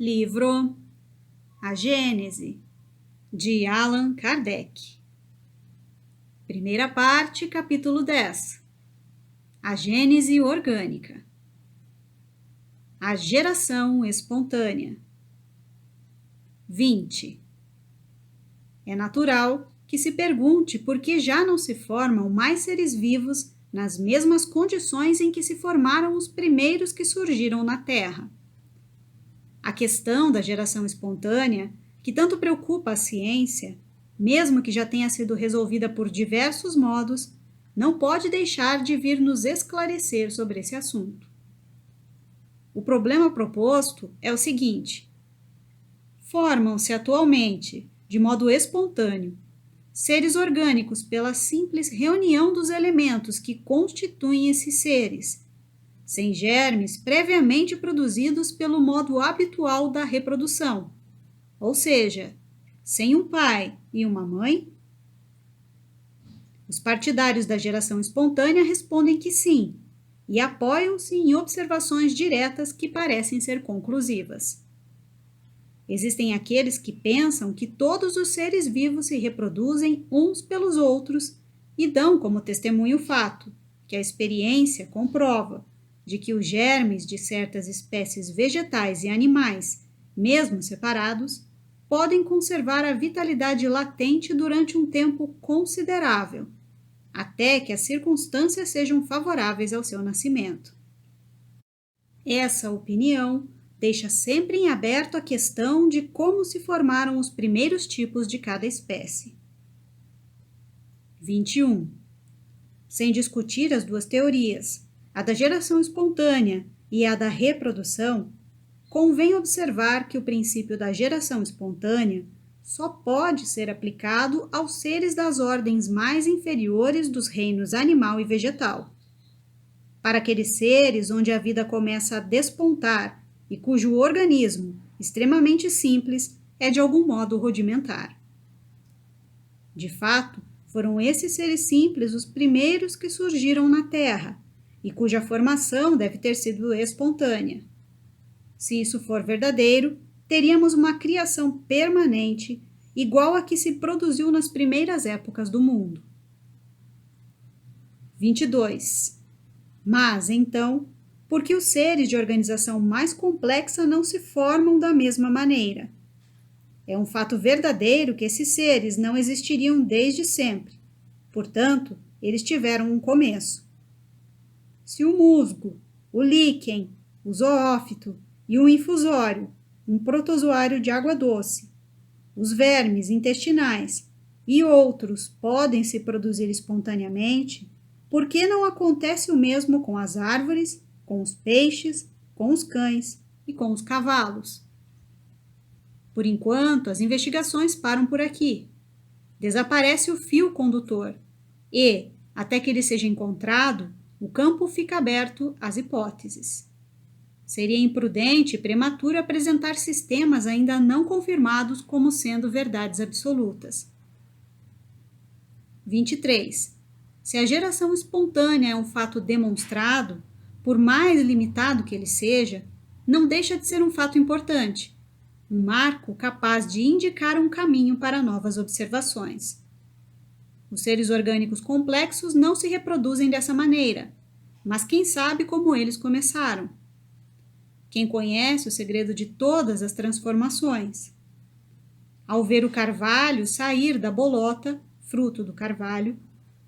Livro A Gênese, de Allan Kardec. Primeira parte, capítulo 10. A Gênese orgânica. A geração espontânea. 20. É natural que se pergunte por que já não se formam mais seres vivos nas mesmas condições em que se formaram os primeiros que surgiram na Terra. A questão da geração espontânea, que tanto preocupa a ciência, mesmo que já tenha sido resolvida por diversos modos, não pode deixar de vir nos esclarecer sobre esse assunto. O problema proposto é o seguinte: formam-se atualmente, de modo espontâneo, seres orgânicos pela simples reunião dos elementos que constituem esses seres, sem germes previamente produzidos pelo modo habitual da reprodução, ou seja, sem um pai e uma mãe? Os partidários da geração espontânea respondem que sim, e apoiam-se em observações diretas que parecem ser conclusivas. Existem aqueles que pensam que todos os seres vivos se reproduzem uns pelos outros e dão como testemunho o fato, que a experiência comprova, de que os germes de certas espécies vegetais e animais, mesmo separados, podem conservar a vitalidade latente durante um tempo considerável, até que as circunstâncias sejam favoráveis ao seu nascimento. Essa opinião deixa sempre em aberto a questão de como se formaram os primeiros tipos de cada espécie. 21. Sem discutir as duas teorias, a da geração espontânea e a da reprodução, convém observar que o princípio da geração espontânea só pode ser aplicado aos seres das ordens mais inferiores dos reinos animal e vegetal. Para aqueles seres onde a vida começa a despontar e cujo organismo, extremamente simples, é de algum modo rudimentar. De fato, foram esses seres simples os primeiros que surgiram na Terra, e cuja formação deve ter sido espontânea. Se isso for verdadeiro, teríamos uma criação permanente, igual a que se produziu nas primeiras épocas do mundo. 22. Mas, então, por que os seres de organização mais complexa não se formam da mesma maneira? É um fato verdadeiro que esses seres não existiriam desde sempre. Portanto, eles tiveram um começo. Se o musgo, o líquen, o zoófito e o infusório, um protozoário de água doce, os vermes intestinais e outros podem se produzir espontaneamente, por que não acontece o mesmo com as árvores, com os peixes, com os cães e com os cavalos? Por enquanto, as investigações param por aqui. Desaparece o fio condutor e, até que ele seja encontrado, o campo fica aberto às hipóteses. Seria imprudente e prematuro apresentar sistemas ainda não confirmados como sendo verdades absolutas. 23. Se a geração espontânea é um fato demonstrado, por mais limitado que ele seja, não deixa de ser um fato importante, um marco capaz de indicar um caminho para novas observações. Os seres orgânicos complexos não se reproduzem dessa maneira, mas quem sabe como eles começaram? Quem conhece o segredo de todas as transformações? Ao ver o carvalho sair da bolota, fruto do carvalho,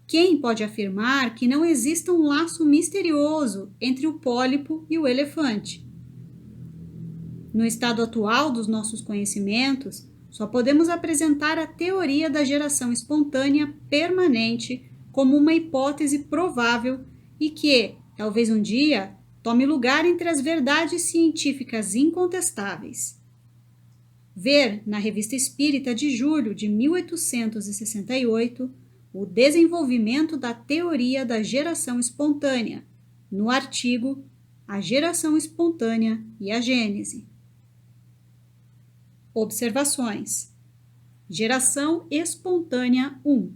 quem pode afirmar que não exista um laço misterioso entre o pólipo e o elefante? No estado atual dos nossos conhecimentos, só podemos apresentar a teoria da geração espontânea permanente como uma hipótese provável e que, talvez um dia, tome lugar entre as verdades científicas incontestáveis. Ver na Revista Espírita de julho de 1868 o desenvolvimento da teoria da geração espontânea, no artigo A Geração Espontânea e a Gênese. Observações. Geração espontânea 1.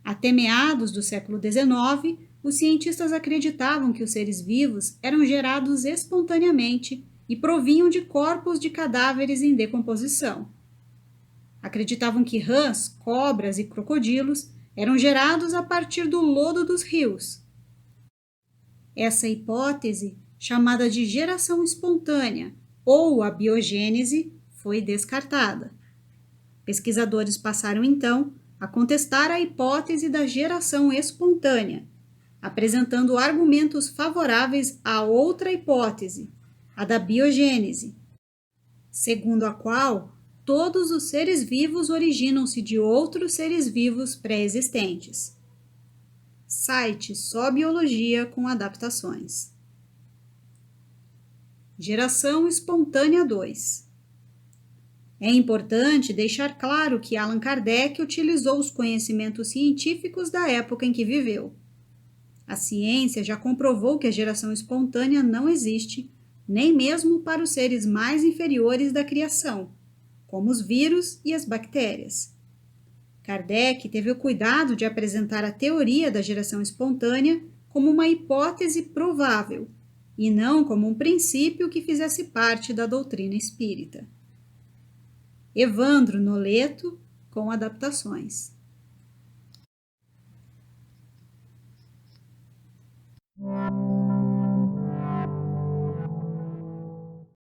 Até meados do século XIX, os cientistas acreditavam que os seres vivos eram gerados espontaneamente e provinham de corpos de cadáveres em decomposição. Acreditavam que rãs, cobras e crocodilos eram gerados a partir do lodo dos rios. Essa hipótese, chamada de geração espontânea ou a biogênese, foi descartada. Pesquisadores passaram então a contestar a hipótese da geração espontânea, apresentando argumentos favoráveis à outra hipótese, a da biogênese, segundo a qual todos os seres vivos originam-se de outros seres vivos pré-existentes. Site Só Biologia com adaptações. Geração espontânea 2. É importante deixar claro que Allan Kardec utilizou os conhecimentos científicos da época em que viveu. A ciência já comprovou que a geração espontânea não existe, nem mesmo para os seres mais inferiores da criação, como os vírus e as bactérias. Kardec teve o cuidado de apresentar a teoria da geração espontânea como uma hipótese provável, e não como um princípio que fizesse parte da doutrina espírita. Evandro Noleto, com adaptações.